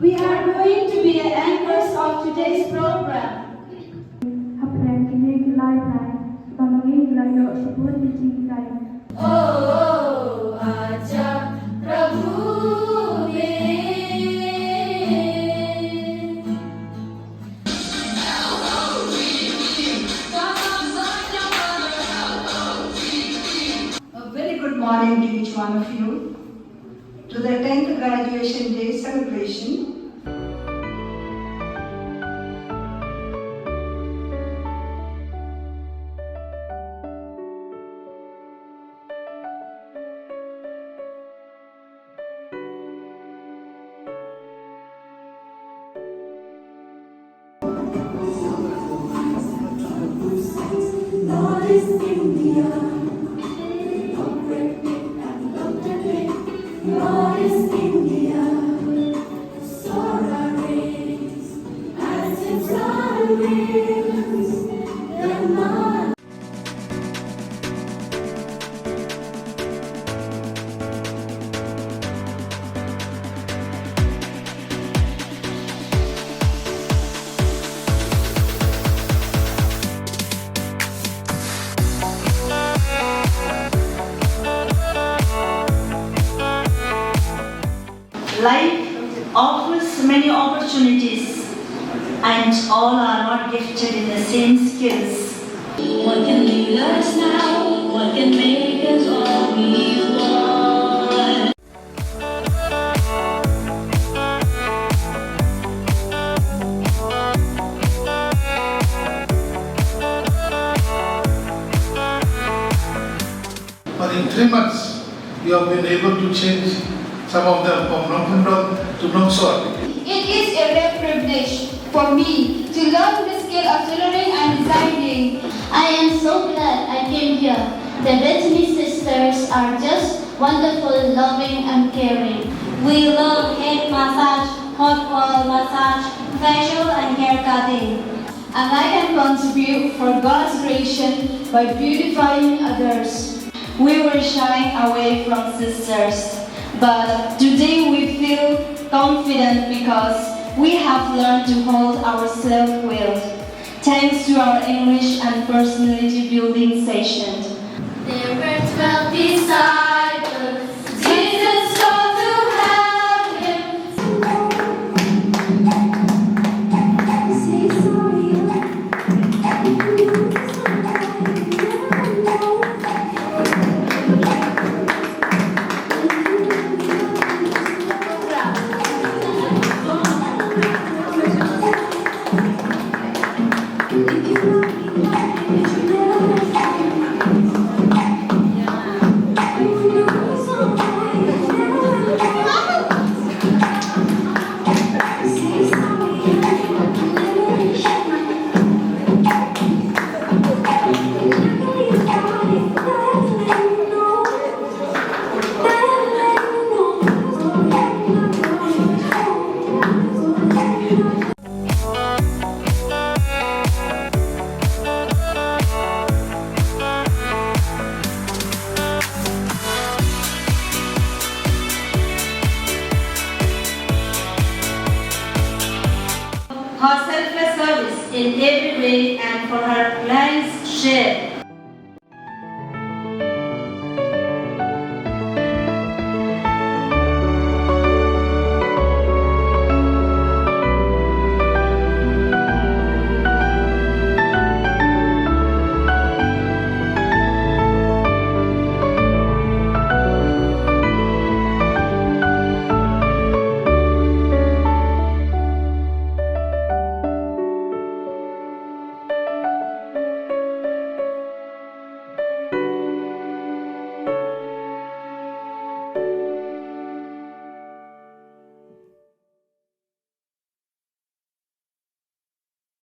We are going to be the anchors of today's program. Oh, Acha Prabhu A very good morning to each one of you to the 10th graduation day celebration. Lord is India, Lord is India, Sora rays, as its sun wings, the man. Life offers many opportunities, and all are not gifted in the same skills. What can lead us now? What can make us all we want? But in 3 months, you have been able to change some of them from Nomphundong to Nomsor. It is a rare privilege for me to learn the skill of tailoring and designing. I am so glad I came here. The Bethany sisters are just wonderful, loving and caring. We love head massage, hot oil massage, facial and hair cutting. And I can contribute for God's creation by beautifying others. We were shying away from sisters, but today we feel confident because we have learned to hold our self-will, thanks to our English and personality building session. There were 12 disciples. Jesus called to have him. Her selfless service in every way and for her clients' share